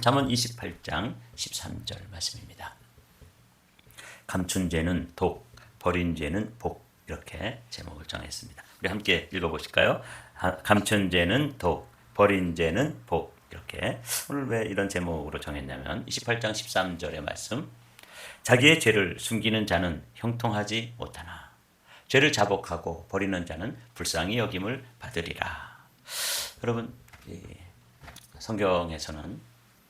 잠언 28장 13절 말씀입니다. 감춘 죄는 독, 버린 죄는 복. 이렇게 제목을 정했습니다. 우리 함께 읽어보실까요? 감춘 죄는 독, 버린 죄는 복. 이렇게. 오늘 왜 이런 제목으로 정했냐면 28장 13절의 말씀, 자기의 죄를 숨기는 자는 형통하지 못하나 죄를 자복하고 버리는 자는 불쌍히 여김을 받으리라. 여러분, 성경에서는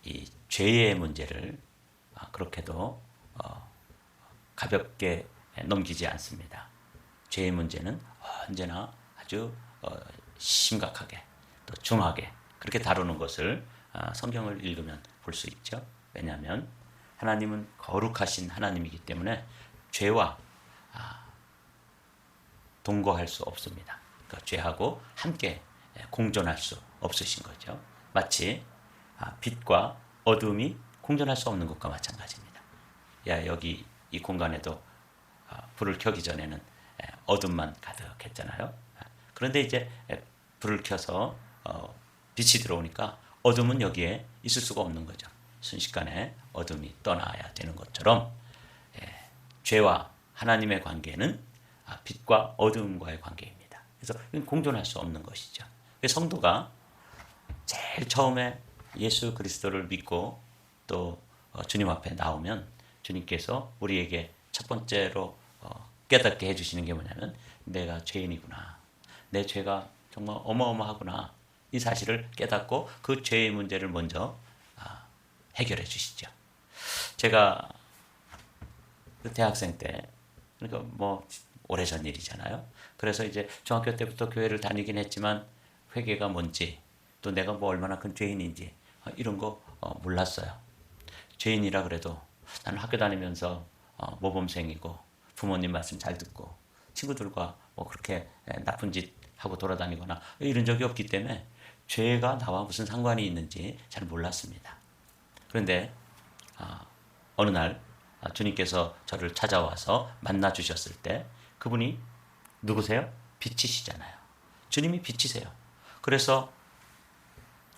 이 죄의 문제를 그렇게도 가볍게 넘기지 않습니다. 죄의 문제는 언제나 아주 심각하게 또 중하게 그렇게 다루는 것을 성경을 읽으면 볼 수 있죠. 왜냐하면 하나님은 거룩하신 하나님이기 때문에 죄와 동거할 수 없습니다. 그러니까 죄하고 함께 공존할 수 없으신 거죠. 마치 빛과 어둠이 공존할 수 없는 것과 마찬가지입니다. 여기 이 공간에도 불을 켜기 전에는 어둠만 가득했잖아요. 그런데 이제 불을 켜서 빛이 들어오니까 어둠은 여기에 있을 수가 없는 거죠. 순식간에 어둠이 떠나야 되는 것처럼 죄와 하나님의 관계는 빛과 어둠과의 관계입니다. 그래서 공존할 수 없는 것이죠. 성도가 제일 처음에 예수 그리스도를 믿고 또 주님 앞에 나오면 주님께서 우리에게 첫 번째로 깨닫게 해주시는 게 뭐냐면, 내가 죄인이구나, 내 죄가 정말 어마어마하구나, 이 사실을 깨닫고 그 죄의 문제를 먼저 해결해 주시죠. 제가 대학생 때, 그러니까 뭐 오래전 일이잖아요. 그래서 이제 중학교 때부터 교회를 다니긴 했지만 회개가 뭔지, 또 내가 뭐 얼마나 큰 죄인인지 이런 거 몰랐어요. 죄인이라 그래도 나는 학교 다니면서 모범생이고 부모님 말씀 잘 듣고 친구들과 뭐 그렇게 나쁜 짓 하고 돌아다니거나 이런 적이 없기 때문에 죄가 나와 무슨 상관이 있는지 잘 몰랐습니다. 그런데 어느 날 주님께서 저를 찾아와서 만나 주셨을 때, 그분이 누구세요? 빛이시잖아요. 주님이 빛이세요. 그래서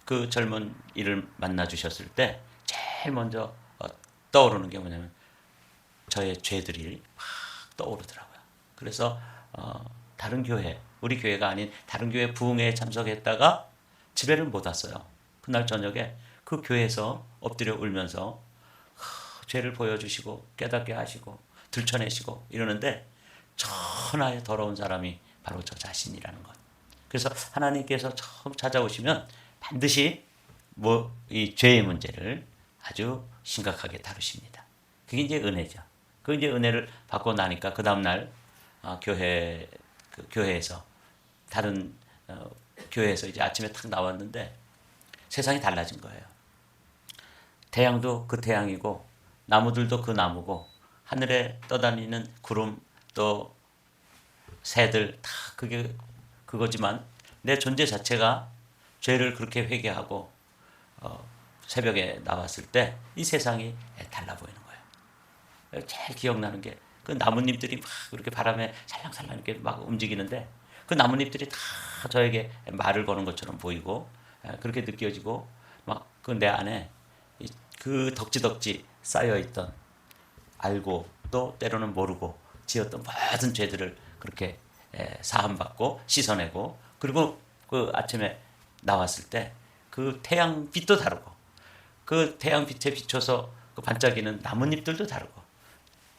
그 젊은 이를 만나 주셨을 때 제일 먼저 떠오르는 게 뭐냐면 저의 죄들이 막 떠오르더라고요. 그래서 다른 교회, 우리 교회가 아닌 다른 교회 부흥회에 참석했다가 집에를 못 왔어요. 그날 저녁에 그 교회에서 엎드려 울면서 죄를 보여주시고 깨닫게 하시고 들춰내시고 이러는데, 천하의 더러운 사람이 바로 저 자신이라는 것. 그래서 하나님께서 처음 찾아오시면 반드시 이 죄의 문제를 아주 심각하게 다루십니다. 그게 이제 은혜죠. 그 이제 은혜를 받고 나니까 그 다음 날 교회에서 다른 교회에서 이제 아침에 탁 나왔는데 세상이 달라진 거예요. 태양도 그 태양이고 나무들도 그 나무고 하늘에 떠다니는 구름 또 새들 다 그게 그거지만 내 존재 자체가 죄를 그렇게 회개하고 새벽에 나왔을 때 이 세상이 달라 보이는 거예요. 제일 기억나는 게 그 나뭇잎들이 막 그렇게 바람에 살랑살랑 이렇게 막 움직이는데 그 나뭇잎들이 다 저에게 말을 거는 것처럼 보이고 그렇게 느껴지고, 막 그 내 안에 그 덕지덕지 쌓여있던, 알고 또 때로는 모르고 지었던 모든 죄들을 그렇게 사함받고 씻어내고, 그리고 그 아침에 나왔을 때 그 태양빛도 다르고 그 태양빛에 비춰서 그 반짝이는 나뭇잎들도 다르고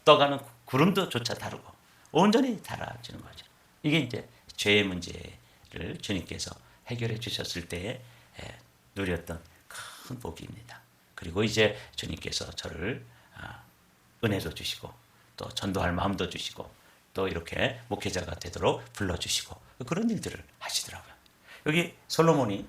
떠가는 구름도 조차 다르고 온전히 달라지는 거죠. 이게 이제 죄의 문제를 주님께서 해결해 주셨을 때에 누렸던 큰 복입니다. 그리고 이제 주님께서 저를 은혜도 주시고 또 전도할 마음도 주시고 또 이렇게 목회자가 되도록 불러주시고 그런 일들을 하시더라고요. 여기 솔로몬이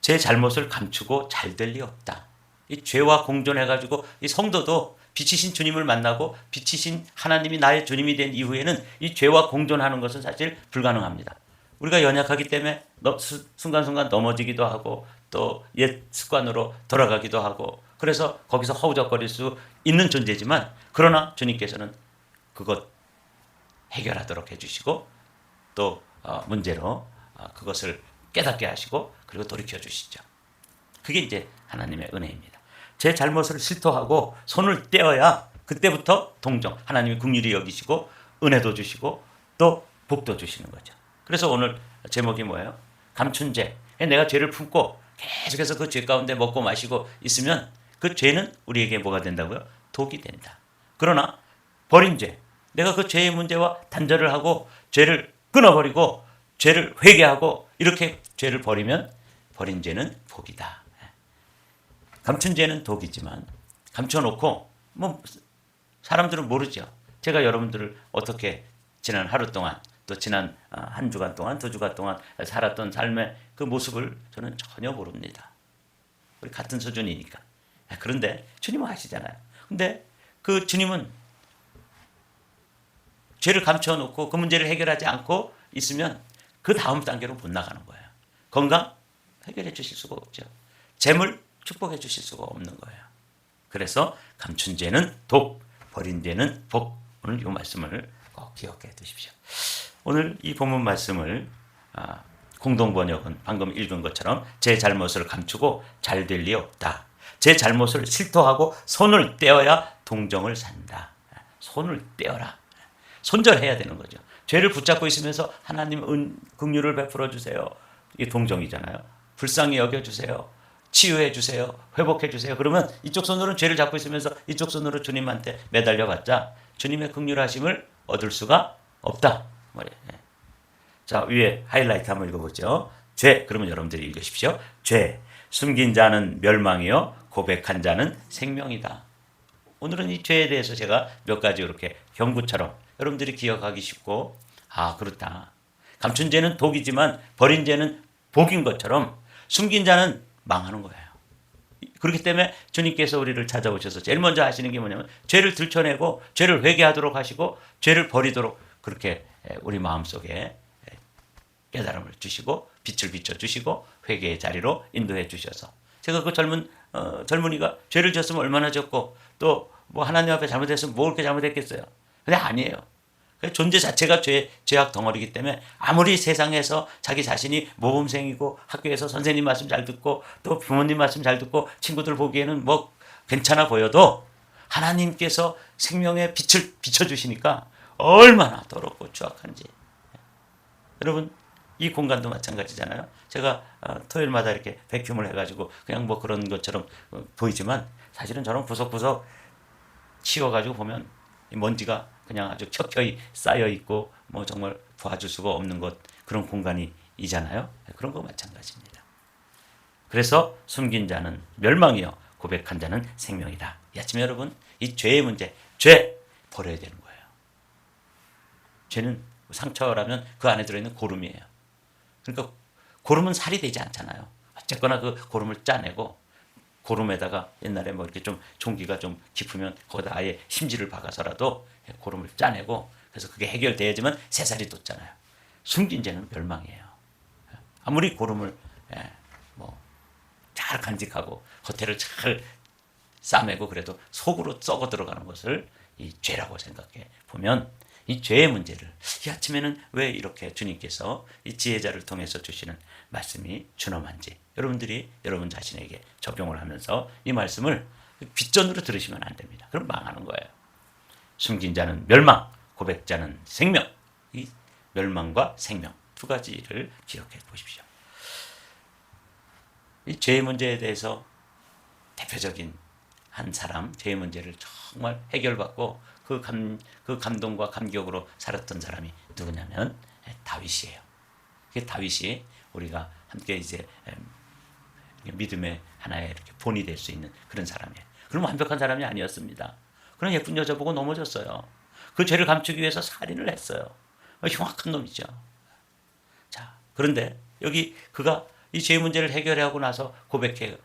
제 잘못을 감추고 잘 될 리 없다. 이 죄와 공존해가지고 이 성도도 빛이신 주님을 만나고 빛이신 하나님이 나의 주님이 된 이후에는 이 죄와 공존하는 것은 사실 불가능합니다. 우리가 연약하기 때문에 순간순간 넘어지기도 하고 또 옛 습관으로 돌아가기도 하고, 그래서 거기서 허우적거릴 수 있는 존재지만, 그러나 주님께서는 그것 해결하도록 해주시고 또 문제로 그것을 깨닫게 하시고 그리고 돌이켜 주시죠. 그게 이제 하나님의 은혜입니다. 제 잘못을 실토하고 손을 떼어야 그때부터 동정, 하나님이 긍휼히 여기시고 은혜도 주시고 또 복도 주시는 거죠. 그래서 오늘 제목이 뭐예요? 감춘 죄. 내가 죄를 품고 계속해서 그 죄 가운데 먹고 마시고 있으면 그 죄는 우리에게 뭐가 된다고요? 독이 된다. 그러나 버린 죄, 내가 그 죄의 문제와 단절을 하고 죄를 끊어버리고 죄를 회개하고 이렇게 죄를 버리면 버린 죄는 복이다. 감춘 죄는 독이지만 감춰놓고 뭐 사람들은 모르죠. 제가 여러분들을 어떻게 지난 하루 동안 또 지난 한 주간 동안 2주간 동안 살았던 삶의 그 모습을 저는 전혀 모릅니다. 우리 같은 수준이니까. 그런데 주님은 아시잖아요. 근데 그 주님은 죄를 감춰놓고 그 문제를 해결하지 않고 있으면 그 다음 단계로 못 나가는 거예요. 건강 해결해 주실 수가 없죠. 재물 축복해 주실 수가 없는 거예요. 그래서 감춘 죄는 독, 버린 죄는 복. 오늘 이 말씀을 꼭 기억해 두십시오. 오늘 이 본문 말씀을 공동번역은 방금 읽은 것처럼 제 잘못을 감추고 잘 될 리 없다. 제 잘못을 실토하고 손을 떼어야 동정을 산다. 손을 떼어라. 손절해야 되는 거죠. 죄를 붙잡고 있으면서 하나님 긍휼을 베풀어 주세요. 이게 동정이잖아요. 불쌍히 여겨 주세요. 치유해 주세요. 회복해 주세요. 그러면 이쪽 손으로는 죄를 잡고 있으면서 이쪽 손으로 주님한테 매달려 봤자 주님의 긍휼하심을 얻을 수가 없다. 말이에요. 자, 위에 하이라이트 한번 읽어보죠. 죄, 그러면 여러분들이 읽으십시오. 죄, 숨긴 자는 멸망이요 고백한 자는 생명이다. 오늘은 이 죄에 대해서 제가 몇 가지 이렇게 경구처럼 여러분들이 기억하기 쉽고 그렇다. 감춘 죄는 독이지만 버린 죄는 복인 것처럼 숨긴 자는 망하는 거예요. 그렇기 때문에 주님께서 우리를 찾아오셔서 제일 먼저 하시는 게 뭐냐면 죄를 들춰내고 죄를 회개하도록 하시고 죄를 버리도록 그렇게 우리 마음속에 깨달음을 주시고 빛을 비춰주시고 회개의 자리로 인도해 주셔서 제가 그 젊은이가 죄를 졌으면 얼마나 졌고 또 뭐 하나님 앞에 잘못했으면 뭐 그렇게 잘못했겠어요. 근데 아니에요. 존재 자체가 죄악 덩어리이기 때문에 아무리 세상에서 자기 자신이 모범생이고 학교에서 선생님 말씀 잘 듣고 또 부모님 말씀 잘 듣고 친구들 보기에는 뭐 괜찮아 보여도 하나님께서 생명의 빛을 비춰주시니까 얼마나 더럽고 추악한지. 여러분 이 공간도 마찬가지잖아요. 제가 토요일마다 이렇게 백큐을 해가지고 그냥 뭐 그런 것처럼 보이지만 사실은 저런 구석구석 치워가지고 보면 먼지가 그냥 아주 켜켜이 쌓여 있고 뭐 정말 도와줄 수가 없는 것 그런 공간이잖아요. 그런 거 마찬가지입니다. 그래서 숨긴 자는 멸망이요 고백한 자는 생명이다. 이 아침에 여러분 이 죄의 문제, 죄 버려야 되는 거예요. 죄는 상처라면 그 안에 들어있는 고름이에요. 그러니까 고름은 살이 되지 않잖아요. 어쨌거나 그 고름을 짜내고 고름에다가 옛날에 뭐 이렇게 좀 종기가 좀 깊으면 거기다 아예 심지를 박아서라도 고름을 짜내고 그래서 그게 해결돼야지만 새살이 돋잖아요. 숨긴 죄는 멸망이에요. 아무리 고름을 뭐 잘 간직하고 겉에를 잘 싸매고 그래도 속으로 썩어 들어가는 것을 이 죄라고 생각해 보면 이 죄의 문제를 이 아침에는 왜 이렇게 주님께서 이 지혜자를 통해서 주시는 말씀이 준엄한지 여러분들이 여러분 자신에게 적용을 하면서 이 말씀을 빗전으로 들으시면 안 됩니다. 그럼 망하는 거예요. 숨긴 자는 멸망, 고백자는 생명. 이 멸망과 생명 두 가지를 기억해 보십시오. 이 죄의 문제에 대해서 대표적인 한 사람, 죄의 문제를 정말 해결받고 그 감동과 감격으로 살았던 사람이 누구냐면 다윗이에요. 그 다윗이 우리가 함께 이제 믿음의 하나의 이렇게 본이 될 수 있는 그런 사람이에요. 그럼 완벽한 사람이 아니었습니다. 그런 예쁜 여자 보고 넘어졌어요. 그 죄를 감추기 위해서 살인을 했어요. 흉악한 놈이죠. 자, 그런데 여기 그가 이 죄의 문제를 해결하고 나서 고백하는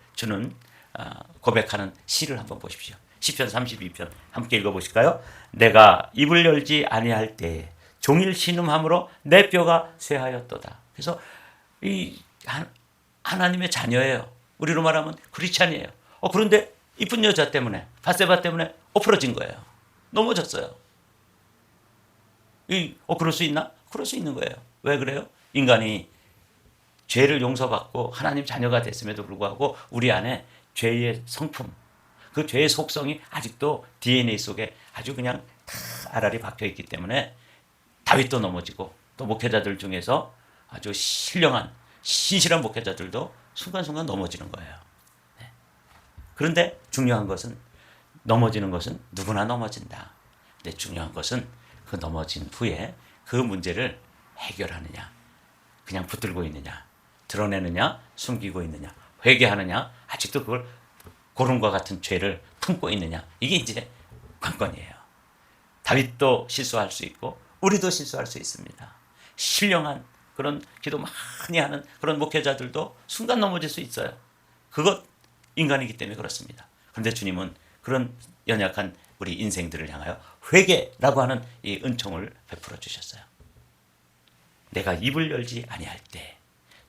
시를 한번 보십시오. 시편 32편 함께 읽어보실까요? 내가 입을 열지 아니할 때에 종일 신음함으로 내 뼈가 쇠하였도다. 그래서 이 하나님의 자녀예요. 우리로 말하면 크리스찬이에요. 그런데 이쁜 여자 때문에 밧세바 때문에 엎어진 거예요. 넘어졌어요. 그럴 수 있나? 그럴 수 있는 거예요. 왜 그래요? 인간이 죄를 용서받고 하나님 자녀가 됐음에도 불구하고 우리 안에 죄의 성품, 그 죄의 속성이 아직도 DNA 속에 아주 그냥 다 알알이 박혀 있기 때문에 다윗도 넘어지고 또 목회자들 중에서 아주 신령한 신실한 목회자들도 순간순간 넘어지는 거예요. 그런데 중요한 것은 넘어지는 것은 누구나 넘어진다. 근데 중요한 것은 그 넘어진 후에 그 문제를 해결하느냐, 그냥 붙들고 있느냐, 드러내느냐, 숨기고 있느냐, 회개하느냐, 아직도 그걸 고름과 같은 죄를 품고 있느냐, 이게 이제 관건이에요. 다윗도 실수할 수 있고 우리도 실수할 수 있습니다. 신령한 그런 기도 많이 하는 그런 목회자들도 순간 넘어질 수 있어요. 그것 인간이기 때문에 그렇습니다. 그런데 주님은 그런 연약한 우리 인생들을 향하여 회개라고 하는 이 은총을 베풀어 주셨어요. 내가 입을 열지 아니할 때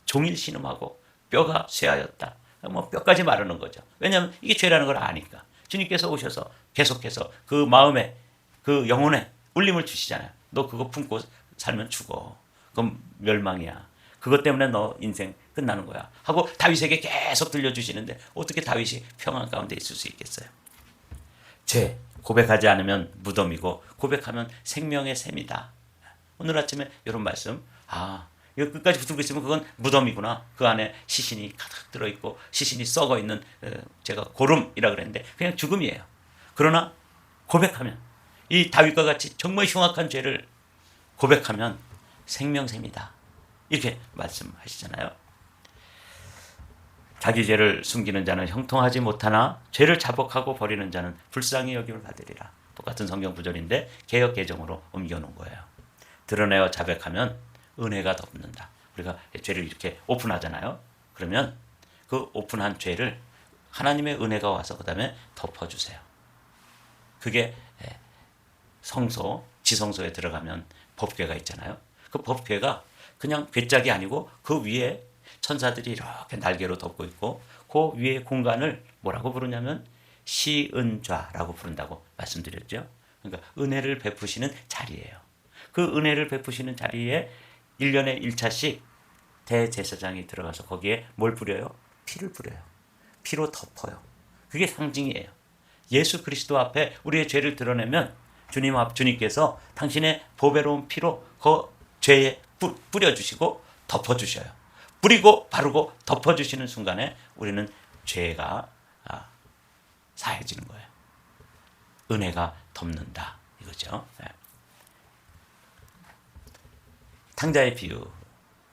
종일 신음하고 뼈가 쇠하였다. 뭐 뼈까지 마르는 거죠. 왜냐하면 이게 죄라는 걸 아니까. 주님께서 오셔서 계속해서 그 마음에 그 영혼에 울림을 주시잖아요. 너 그거 품고 살면 죽어. 그건 멸망이야. 그것 때문에 너 인생 끝나는 거야. 하고 다윗에게 계속 들려주시는데 어떻게 다윗이 평안 가운데 있을 수 있겠어요? 죄 고백하지 않으면 무덤이고 고백하면 생명의 샘이다. 오늘 아침에 이런 말씀, 이거 끝까지 붙들고 있으면 그건 무덤이구나. 그 안에 시신이 가득 들어있고 시신이 썩어있는, 제가 고름이라 그랬는데 그냥 죽음이에요. 그러나 고백하면, 이 다윗과 같이 정말 흉악한 죄를 고백하면 생명샘이다. 이렇게 말씀하시잖아요. 자기 죄를 숨기는 자는 형통하지 못하나 죄를 자복하고 버리는 자는 불쌍히 여김을 받으리라. 똑같은 성경 구절인데 개역 개정으로 옮겨놓은 거예요. 드러내어 자백하면 은혜가 덮는다. 우리가 죄를 이렇게 오픈하잖아요. 그러면 그 오픈한 죄를 하나님의 은혜가 와서 그 다음에 덮어주세요. 그게 성소, 지성소에 들어가면 법궤가 있잖아요. 그 법궤가 그냥 궤짝이 아니고 그 위에 천사들이 이렇게 날개로 덮고 있고 그 위에 공간을 뭐라고 부르냐면 시은좌라고 부른다고 말씀드렸죠. 그러니까 은혜를 베푸시는 자리예요. 그 은혜를 베푸시는 자리에 1년에 1차씩 대제사장이 들어가서 거기에 뭘 뿌려요? 피를 뿌려요. 피로 덮어요. 그게 상징이에요. 예수 그리스도 앞에 우리의 죄를 드러내면 주님께서 당신의 보배로운 피로 그 죄에 뿌려주시고 덮어주셔요. 뿌리고 바르고 덮어주시는 순간에 우리는 죄가 사해지는 거예요. 은혜가 덮는다 이거죠. 탕자의 비유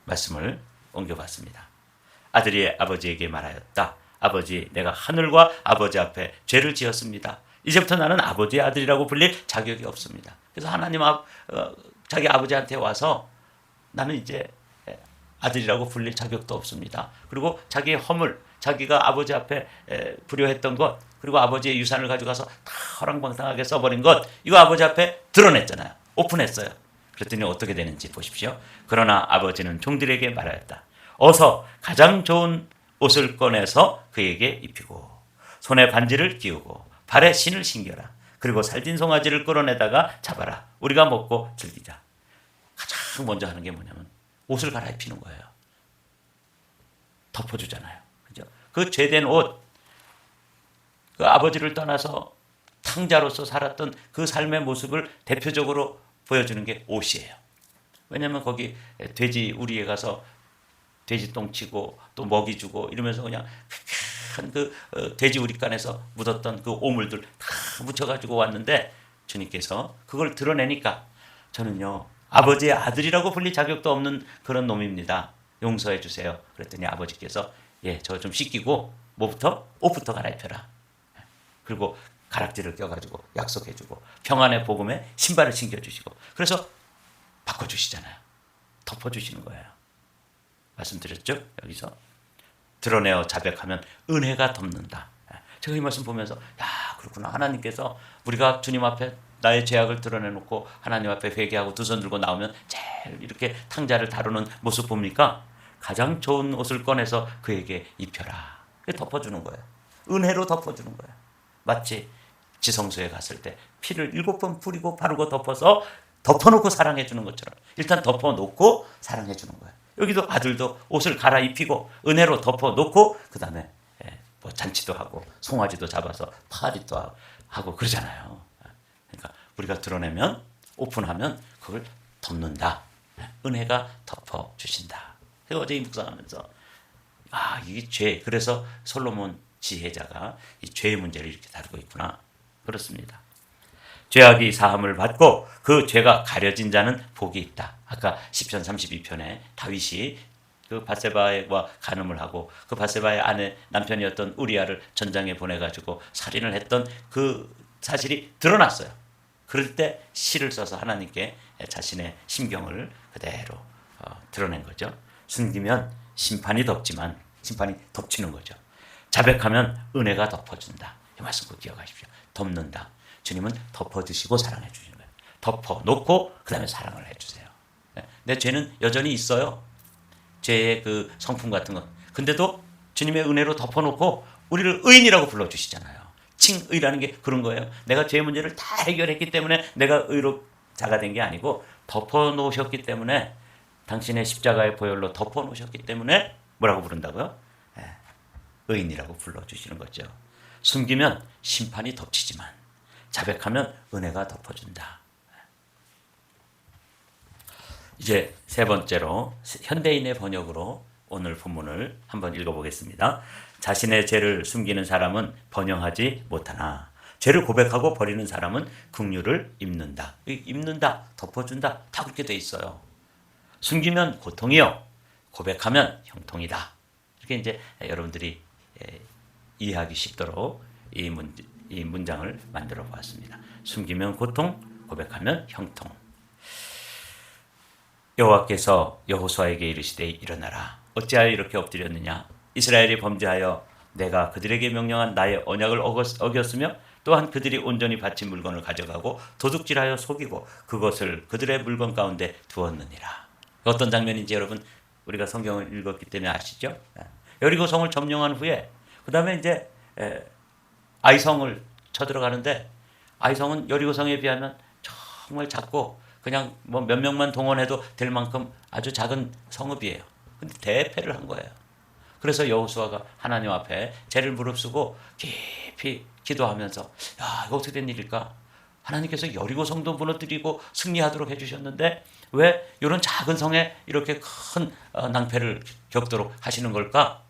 말씀을 옮겨봤습니다. 아들이 아버지에게 말하였다. 아버지, 내가 하늘과 아버지 앞에 죄를 지었습니다. 이제부터 나는 아버지의 아들이라고 불릴 자격이 없습니다. 그래서 하나님 자기 아버지한테 와서 나는 이제 아들이라고 불릴 자격도 없습니다. 그리고 자기의 허물, 자기가 아버지 앞에 불효했던 것, 그리고 아버지의 유산을 가져가서 다 허랑방탕하게 써버린 것, 이거 아버지 앞에 드러냈잖아요. 오픈했어요. 그랬더니 어떻게 되는지 보십시오. 그러나 아버지는 종들에게 말하였다. 어서 가장 좋은 옷을 꺼내서 그에게 입히고 손에 반지를 끼우고 발에 신을 신겨라. 그리고 살찐 송아지를 끌어내다가 잡아라. 우리가 먹고 즐기자. 가장 먼저 하는 게 뭐냐면 옷을 갈아입히는 거예요. 덮어주잖아요. 그죠? 그 죄된 옷, 그 아버지를 떠나서 탕자로서 살았던 그 삶의 모습을 대표적으로 보여주는 게 옷이에요. 왜냐하면 거기 돼지 우리에 가서 돼지 똥 치고 또 먹이 주고 이러면서 그냥 그 돼지 우리간에서 묻었던 그 오물들 다 묻혀가지고 왔는데 주님께서 그걸 드러내니까 저는요 아버지의 아들이라고 불릴 자격도 없는 그런 놈입니다. 용서해 주세요. 그랬더니 아버지께서 저 좀 씻기고 뭐부터? 옷부터 갈아입혀라. 그리고 가락지를 껴가지고 약속해주고 평안의 복음에 신발을 신겨주시고 그래서 바꿔주시잖아요. 덮어주시는 거예요. 말씀드렸죠? 여기서 드러내어 자백하면 은혜가 덮는다. 제가 이 말씀 보면서 그렇구나. 하나님께서 우리가 주님 앞에 나의 죄악을 드러내놓고 하나님 앞에 회개하고 두 손 들고 나오면 제일 이렇게 탕자를 다루는 모습 봅니까? 가장 좋은 옷을 꺼내서 그에게 입혀라. 덮어주는 거예요. 은혜로 덮어주는 거예요. 마치 지성소에 갔을 때 피를 7번 뿌리고 바르고 덮어서 덮어놓고 사랑해주는 것처럼 일단 덮어놓고 사랑해주는 거예요. 여기도 아들도 옷을 갈아입히고 은혜로 덮어놓고 그 다음에 뭐 잔치도 하고 송아지도 잡아서 파리도 하고 그러잖아요. 그러니까 우리가 드러내면 오픈하면 그걸 덮는다. 은혜가 덮어주신다. 어제 묵상하면서 이게 죄. 그래서 솔로몬 지혜자가 이 죄의 문제를 이렇게 다루고 있구나. 그렇습니다. 죄악이 사함을 받고 그 죄가 가려진 자는 복이 있다. 아까 시편 32편에 다윗이 그 밧세바와 간음을 하고 그 밧세바의 아내 남편이었던 우리아를 전장에 보내가지고 살인을 했던 그 사실이 드러났어요. 그럴 때 시를 써서 하나님께 자신의 심경을 그대로 드러낸 거죠. 숨기면 심판이 덮지만 심판이 덮치는 거죠. 자백하면 은혜가 덮어준다. 이 말씀 꼭 기억하십시오. 덮는다. 주님은 덮어주시고 사랑해 주시는 거예요. 덮어놓고 그 다음에 사랑을 해주세요. 내 죄는 여전히 있어요. 죄의 그 성품 같은 것. 근데도 주님의 은혜로 덮어놓고 우리를 의인이라고 불러주시잖아요. 칭의라는 게 그런 거예요. 내가 죄 문제를 다 해결했기 때문에 내가 의롭자가 된 게 아니고 덮어놓으셨기 때문에 당신의 십자가의 보혈로 덮어놓으셨기 때문에 뭐라고 부른다고요? 의인이라고 불러주시는 거죠. 숨기면 심판이 덮치지만 자백하면 은혜가 덮어준다. 이제 세 번째로 현대인의 번역으로 오늘 본문을 한번 읽어보겠습니다. 자신의 죄를 숨기는 사람은 번영하지 못하나 죄를 고백하고 버리는 사람은 긍휼을 입는다. 입는다, 덮어준다. 다 그렇게 돼 있어요. 숨기면 고통이요, 고백하면 형통이다. 이렇게 이제 여러분들이 이해하기 쉽도록 이 문장을 만들어 보았습니다. 숨기면 고통, 고백하면 형통. 여호와께서 여호수아에게 이르시되 일어나라. 어찌하여 이렇게 엎드렸느냐? 이스라엘이 범죄하여 내가 그들에게 명령한 나의 언약을 어겼으며 또한 그들이 온전히 바친 물건을 가져가고 도둑질하여 속이고 그것을 그들의 물건 가운데 두었느니라. 어떤 장면인지 여러분 우리가 성경을 읽었기 때문에 아시죠? 여리고 성을 점령한 후에 그 다음에 이제 아이성을 쳐들어가는데 아이성은 여리고 성에 비하면 정말 작고 그냥 뭐 몇 명만 동원해도 될 만큼 아주 작은 성읍이에요. 근데 대패를 한 거예요. 그래서 여호수아가 하나님 앞에 죄를 무릅쓰고 깊이 기도하면서 야, 이거 어떻게 된 일일까? 하나님께서 여리고 성도 무너뜨리고 승리하도록 해주셨는데 왜 이런 작은 성에 이렇게 큰 낭패를 겪도록 하시는 걸까?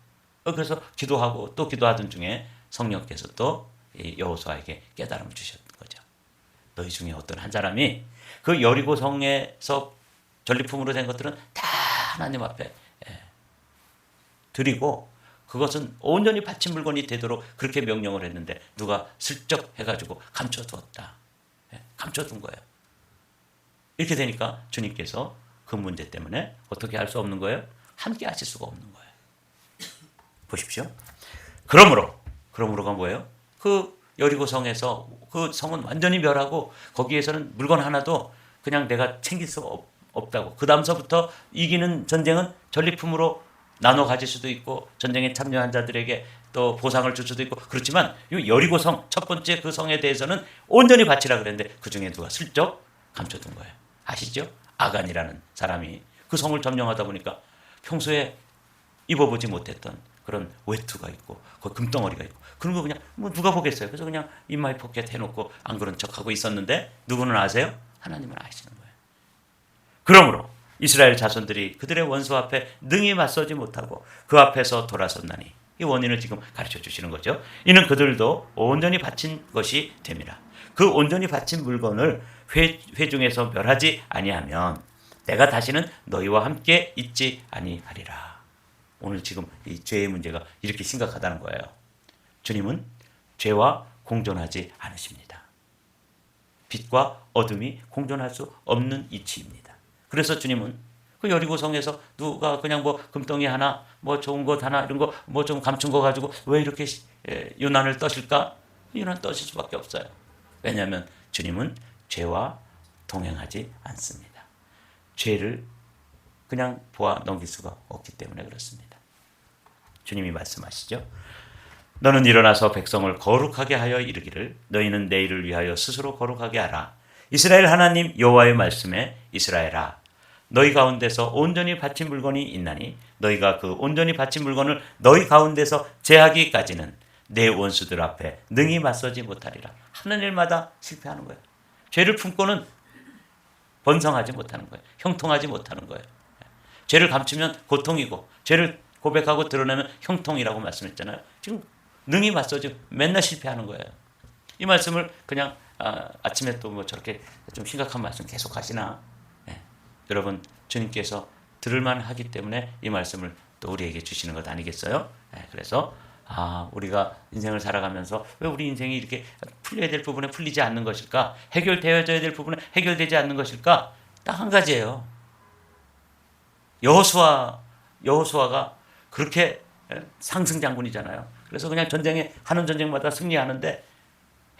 그래서 기도하고 또 기도하던 중에 성령께서 또 여호수아에게 깨달음을 주셨던 거죠. 너희 중에 어떤 한 사람이 그 여리고 성에서 전리품으로 된 것들은 다 하나님 앞에 드리고 그것은 온전히 바친 물건이 되도록 그렇게 명령을 했는데 누가 슬쩍 해가지고 감춰두었다. 감춰둔 거예요. 이렇게 되니까 주님께서 그 문제 때문에 어떻게 할 수 없는 거예요? 함께 하실 수가 없는 거예요. 보십시오. 그러므로가 뭐예요? 그 여리고 성에서 그 성은 완전히 멸하고 거기에서는 물건 하나도 그냥 내가 챙길 수가 없다고. 그 다음서부터 이기는 전쟁은 전리품으로 나눠 가질 수도 있고 전쟁에 참여한 자들에게 또 보상을 줄 수도 있고 그렇지만 이 여리고 성 첫 번째 그 성에 대해서는 온전히 바치라 그랬는데 그 중에 누가 슬쩍 감춰둔 거예요. 아시죠? 아간이라는 사람이 그 성을 점령하다 보니까 평소에 입어보지 못했던 그런 외투가 있고 그 금덩어리가 있고 그런 거 그냥 뭐 누가 보겠어요. 그래서 그냥 인마이 포켓 해놓고 안 그런 척하고 있었는데 누구는 아세요? 하나님은 아시는 거예요. 그러므로 이스라엘 자손들이 그들의 원수 앞에 능히 맞서지 못하고 그 앞에서 돌아섰나니 이 원인을 지금 가르쳐 주시는 거죠. 이는 그들도 온전히 바친 것이 됨이라. 그 온전히 바친 물건을 회중에서 멸하지 아니하면 내가 다시는 너희와 함께 있지 아니하리라. 오늘 지금 이 죄의 문제가 이렇게 심각하다는 거예요. 주님은 죄와 공존하지 않으십니다. 빛과 어둠이 공존할 수 없는 이치입니다. 그래서 주님은 그 여리고 성에서 누가 그냥 뭐 금덩이 하나, 뭐 좋은 것 하나 이런 거 뭐 좀 감춘 거 가지고 왜 이렇게 유난을 떠실까? 유난 떠실 수밖에 없어요. 왜냐하면 주님은 죄와 동행하지 않습니다. 죄를 그냥 보아 넘길 수가 없기 때문에 그렇습니다. 주님이 말씀하시죠. 너는 일어나서 백성을 거룩하게 하여 이르기를 너희는 내일을 위하여 스스로 거룩하게 하라. 이스라엘 하나님 여호와의 말씀에 이스라엘아 너희 가운데서 온전히 바친 물건이 있나니 너희가 그 온전히 바친 물건을 너희 가운데서 제하기까지는 내 원수들 앞에 능히 맞서지 못하리라. 하는 일마다 실패하는 거예요. 죄를 품고는 번성하지 못하는 거예요. 형통하지 못하는 거예요. 죄를 감추면 고통이고 죄를 고백하고 드러내면 형통이라고 말씀했잖아요. 지금 능히 맞서지 맨날 실패하는 거예요. 이 말씀을 그냥 아침에 또 뭐 저렇게 좀 심각한 말씀 계속 하시나? 네. 여러분 주님께서 들을만 하기 때문에 이 말씀을 또 우리에게 주시는 것 아니겠어요? 네. 그래서 우리가 인생을 살아가면서 왜 우리 인생이 이렇게 풀려야 될 부분에 풀리지 않는 것일까? 해결되어져야 될 부분에 해결되지 않는 것일까? 딱 한 가지예요. 여호수아가 그렇게 상승장군이잖아요. 그래서 그냥 하는 전쟁마다 승리하는데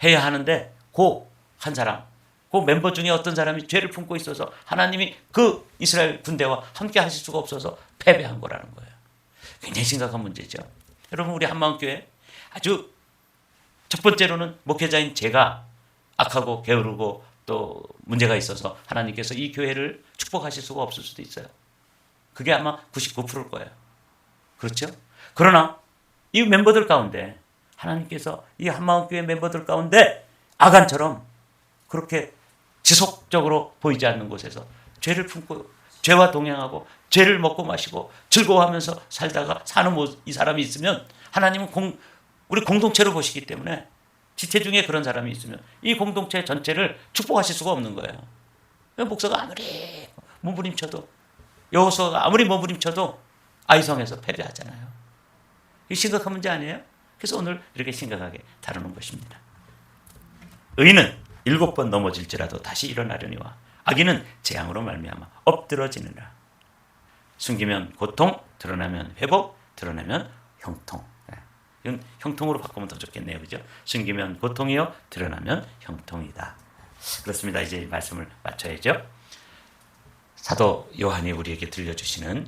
해야 하는데 그 한 사람, 그 멤버 중에 어떤 사람이 죄를 품고 있어서 하나님이 그 이스라엘 군대와 함께 하실 수가 없어서 패배한 거라는 거예요. 굉장히 심각한 문제죠. 여러분 우리 한마음교회 아주 첫 번째로는 목회자인 제가 악하고 게으르고 또 문제가 있어서 하나님께서 이 교회를 축복하실 수가 없을 수도 있어요. 그게 아마 99%일 거예요. 그렇죠? 그러나 이 멤버들 가운데 하나님께서 이 한마음교회 멤버들 가운데 아간처럼 그렇게 지속적으로 보이지 않는 곳에서 죄를 품고 죄와 동행하고 죄를 먹고 마시고 즐거워하면서 살다가 사는 이 사람이 있으면 하나님은 우리 공동체로 보시기 때문에 지체 중에 그런 사람이 있으면 이 공동체 전체를 축복하실 수가 없는 거예요. 목사가 아무리 몸부림쳐도 여호수아가 아무리 몸부림쳐도 아이성에서 패배하잖아요. 이 심각한 문제 아니에요? 그래서 오늘 이렇게 심각하게 다루는 것입니다. 의인은 7번 넘어질지라도 다시 일어나려니와 악인은 재앙으로 말미암아 엎드러지느라. 숨기면 고통, 드러나면 회복, 드러나면 형통. 이건 형통으로 바꾸면 더 좋겠네요. 그죠? 숨기면 고통이요, 드러나면 형통이다. 그렇습니다. 이제 말씀을 마쳐야죠. 사도 요한이 우리에게 들려주시는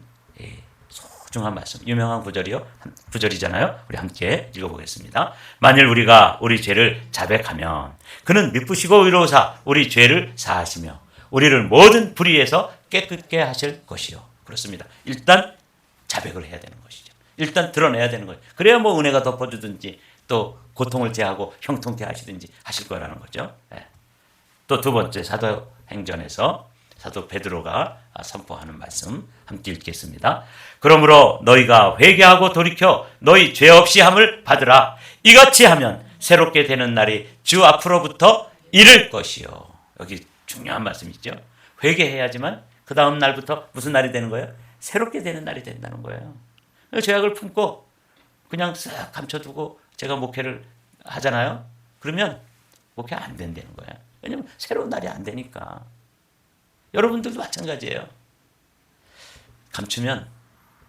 소중한 말씀, 유명한 구절이잖아요. 우리 함께 읽어보겠습니다. 만일 우리가 우리 죄를 자백하면 그는 미쁘시고 의로우사 우리 죄를 사하시며 우리를 모든 불의에서 깨끗게 하실 것이요. 그렇습니다. 일단 자백을 해야 되는 것이죠. 일단 드러내야 되는 거예요. 그래야 뭐 은혜가 덮어주든지 또 고통을 제하고 형통케 하시든지 하실 거라는 거죠. 네. 또 두 번째 사도행전에서 사도 베드로가 선포하는 말씀 함께 읽겠습니다. 그러므로 너희가 회개하고 돌이켜 너희 죄 없이 함을 받으라. 이같이 하면 새롭게 되는 날이 주 앞으로부터 이를 것이요. 여기 중요한 말씀이죠. 회개해야지만 그 다음 날부터 무슨 날이 되는 거예요? 새롭게 되는 날이 된다는 거예요. 죄악을 품고 그냥 싹 감춰두고 제가 목회를 하잖아요. 그러면 목회 안 된다는 거예요. 왜냐하면 새로운 날이 안 되니까. 여러분들도 마찬가지예요. 감추면,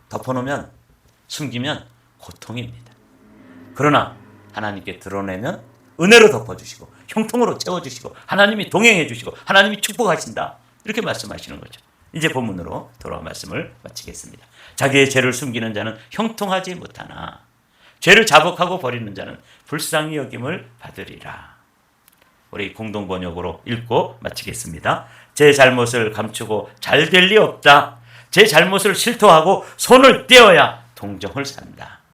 덮어놓으면, 숨기면 고통입니다. 그러나 하나님께 드러내면 은혜로 덮어주시고 형통으로 채워주시고 하나님이 동행해주시고 하나님이 축복하신다. 이렇게 말씀하시는 거죠. 이제 본문으로 돌아와 말씀을 마치겠습니다. 자기의 죄를 숨기는 자는 형통하지 못하나 죄를 자복하고 버리는 자는 불쌍히 여김을 받으리라. 우리 공동 번역으로 읽고 마치겠습니다. 제 잘못을 감추고 잘 될 리 없다. 제 잘못을 실토하고 손을 떼어야 동정을 산다.